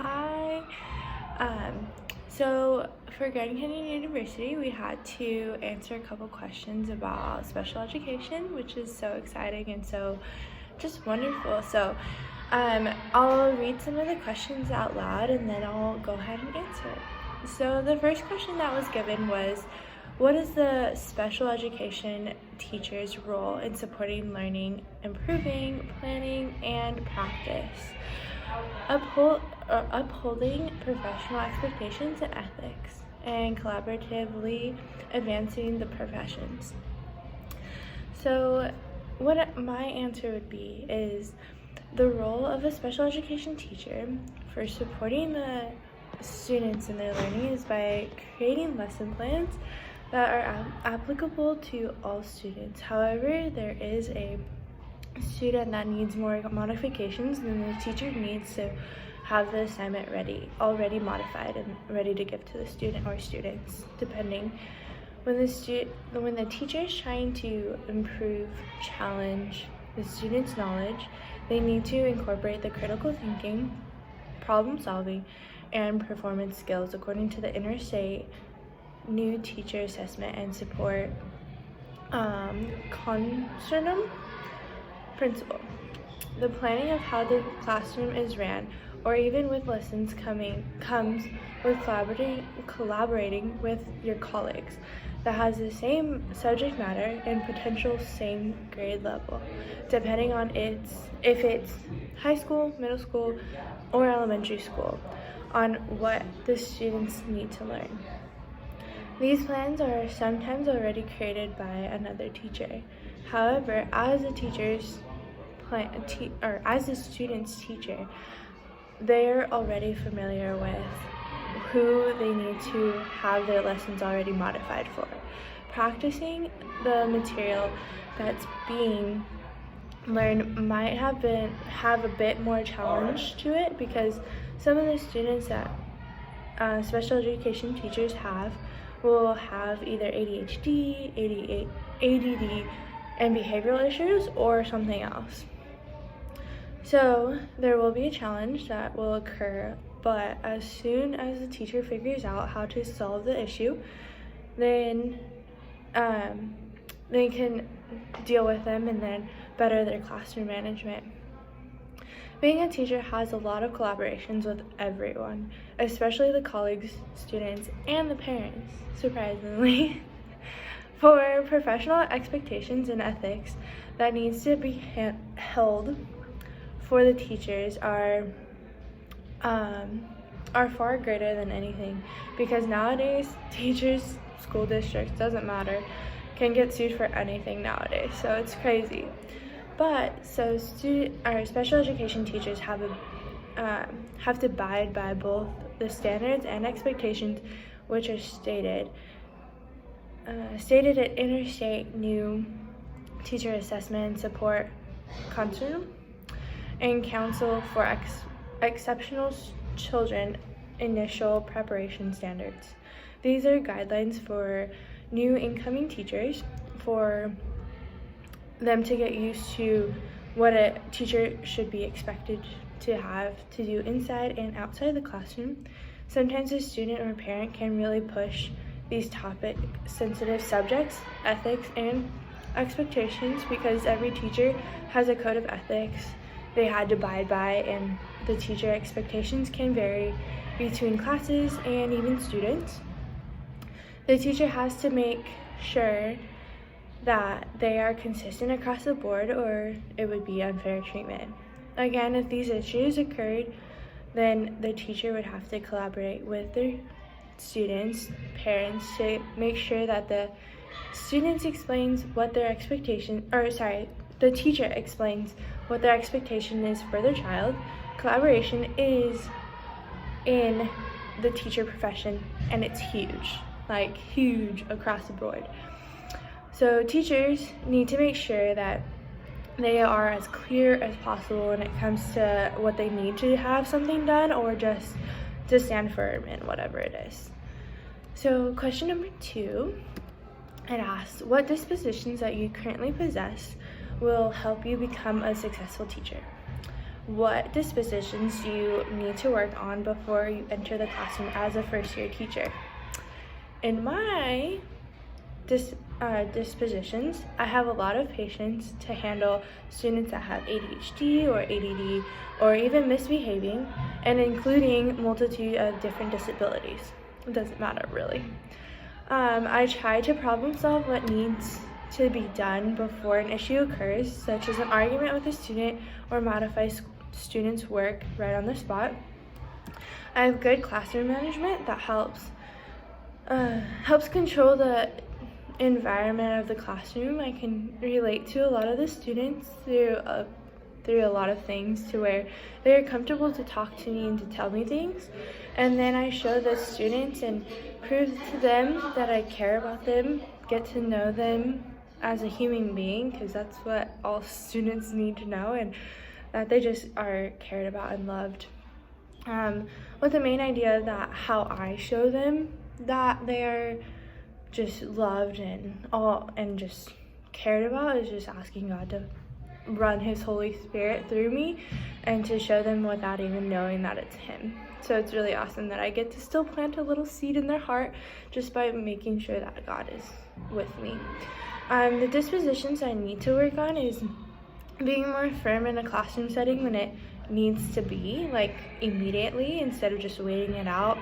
Hi. So for Grand Canyon University, we had to answer a couple questions about special education, which is so exciting and so just wonderful. I'll read some of the questions out loud and then I'll go ahead and answer. So the first question that was given was, what is the special education teacher's role in supporting learning, improving, planning, and practice? Upholding professional expectations and ethics, and collaboratively advancing the professions. So what my answer would be is the role of a special education teacher for supporting the students in their learning is by creating lesson plans that are applicable to all students. However, there is a student that needs more modifications, then the teacher needs to have the assignment already modified and ready to give to the student or students, depending. When the teacher is trying to improve, challenge the student's knowledge, they need to incorporate the critical thinking, problem solving, and performance skills according to the Interstate New Teacher Assessment and Support Consortium principle. The planning of how the classroom is ran, or even with lessons comes with collaborating with your colleagues that has the same subject matter and potential same grade level, depending on if it's high school, middle school, or elementary school, on what the students need to learn. These plans are sometimes already created by another teacher. However, as a student's teacher, they're already familiar with who they need to have their lessons already modified for. Practicing the material that's being learned might have a bit more challenge to it, because some of the students that special education teachers will have either ADHD, ADD, and behavioral issues, or something else. So there will be a challenge that will occur, but as soon as the teacher figures out how to solve the issue, then they can deal with them and then better their classroom management. Being a teacher has a lot of collaborations with everyone, especially the colleagues, students, and the parents, surprisingly. For professional expectations and ethics that needs to be held for the teachers are far greater than anything, because nowadays teachers, school districts, doesn't matter, can get sued for anything nowadays, so it's crazy. But our special education teachers have to abide by both the standards and expectations which are stated at Interstate New Teacher Assessment and Support Consortium and Council for Exceptional Children Initial Preparation Standards. These are guidelines for new incoming teachers for them to get used to what a teacher should be expected to have to do inside and outside the classroom. Sometimes a student or parent can really push these topic-sensitive subjects, ethics, and expectations, because every teacher has a code of ethics they had to abide by, and the teacher expectations can vary between classes and even students. The teacher has to make sure that they are consistent across the board, or it would be unfair treatment. Again, if these issues occurred, then the teacher would have to collaborate with their students, parents, to make sure that the teacher explains what their expectation is for their child. Collaboration is in the teacher profession, and it's huge across the board. So teachers need to make sure that they are as clear as possible when it comes to what they need to have something done, or just to stand firm in whatever it is. So question number 2, it asks, what dispositions that you currently possess will help you become a successful teacher? what dispositions you need to work on before you enter the classroom as a first-year teacher. In my dispositions, I have a lot of patience to handle students that have ADHD or ADD or even misbehaving, and including multitude of different disabilities. It doesn't matter really. I try to problem solve what needs to be done before an issue occurs, such as an argument with a student or modify students' work right on the spot. I have good classroom management that helps control the environment of the classroom. I can relate to a lot of the students through a lot of things to where they are comfortable to talk to me and to tell me things, and then I show the students and prove to them that I care about them, get to know them as a human being, because that's what all students need to know, and that they just are cared about and loved, with the main idea that how I show them that they are just loved and just cared about is just asking God to run His Holy Spirit through me and to show them without even knowing that it's Him. So it's really awesome that I get to still plant a little seed in their heart just by making sure that God is with me. The dispositions I need to work on is being more firm in a classroom setting when it needs to be, like immediately, instead of just waiting it out.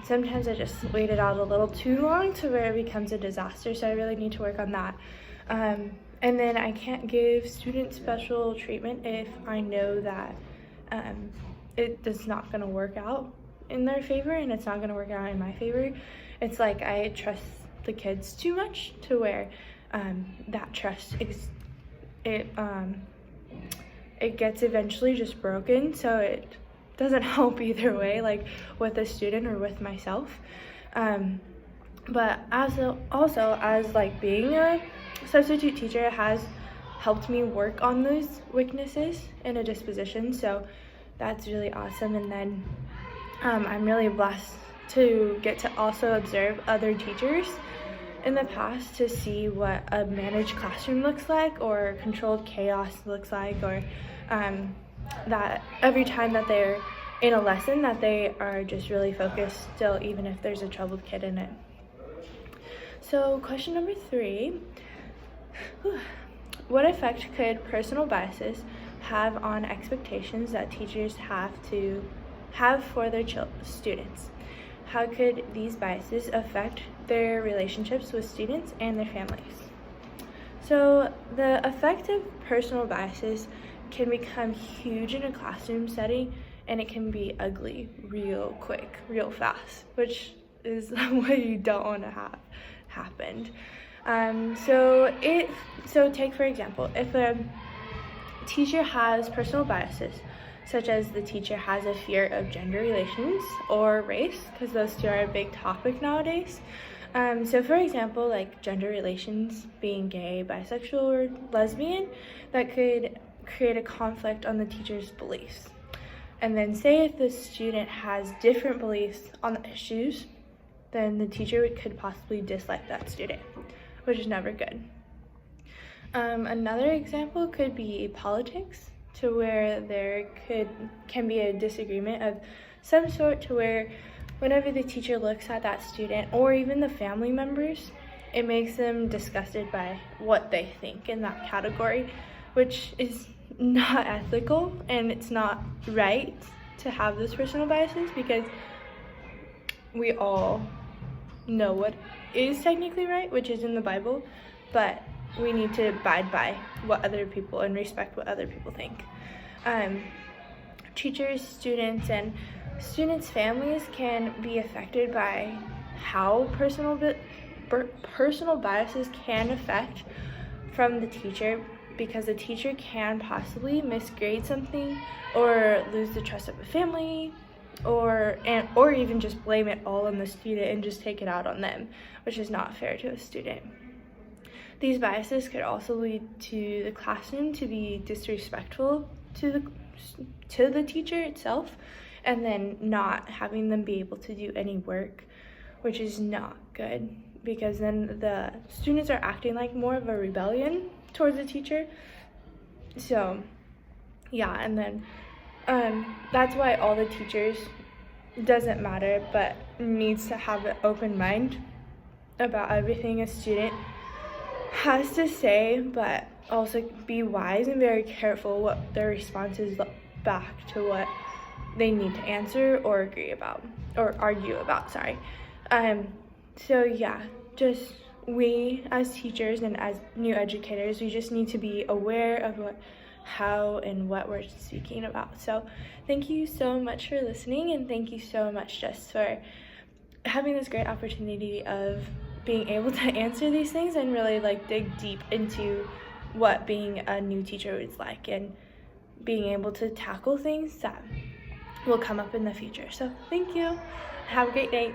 Sometimes I just wait it out a little too long to where it becomes a disaster, so I really need to work on that. And then I can't give students special treatment if I know that it's not going to work out in their favor and it's not going to work out in my favor. It's like I trust the kids too much to where that trust it gets eventually just broken, so it doesn't help either way, like with a student or with myself. But also as like being a substitute teacher has helped me work on those weaknesses in a disposition, so that's really awesome. And then I'm really blessed to get to also observe other teachers in the past to see what a managed classroom looks like, or controlled chaos looks like, or that every time that they're in a lesson that they are just really focused still, even if there's a troubled kid in it. So question number 3, what effect could personal biases have on expectations that teachers have for their students? How could these biases affect their relationships with students and their families? So the effect of personal biases can become huge in a classroom setting, and it can be ugly real quick, real fast, which is what you don't want to have happened. So take for example, if a teacher has personal biases, such as the teacher has a fear of gender relations or race, because those two are a big topic nowadays. So for example, like gender relations, being gay, bisexual, or lesbian, that could create a conflict on the teacher's beliefs. And then say if the student has different beliefs on the issues, then the teacher could possibly dislike that student, which is never good. Another example could be politics, to where there can be a disagreement of some sort, to where whenever the teacher looks at that student or even the family members, it makes them disgusted by what they think in that category, which is not ethical, and it's not right to have those personal biases, because we all know what is technically right, which is in the Bible, but we need to abide by what other people and respect what other people think. Teachers, students, and students' families can be affected by how personal biases can affect from the teacher, because the teacher can possibly misgrade something or lose the trust of a family, or even just blame it all on the student and just take it out on them, which is not fair to a student. These biases could also lead to the classroom to be disrespectful to the teacher itself, and then not having them be able to do any work, which is not good, because then the students are acting like more of a rebellion towards the teacher. So yeah, and then that's why all the teachers, doesn't matter, but needs to have an open mind about everything a student has to say, but also be wise and very careful what their responses look back to what they need to answer or agree about or argue about. So yeah, just we as teachers and as new educators, we just need to be aware of how and what we're speaking about. So thank you so much for listening, and thank you so much just for having this great opportunity of being able to answer these things and really dig deep into what being a new teacher is like and being able to tackle things that will come up in the future. So thank you. Have a great day.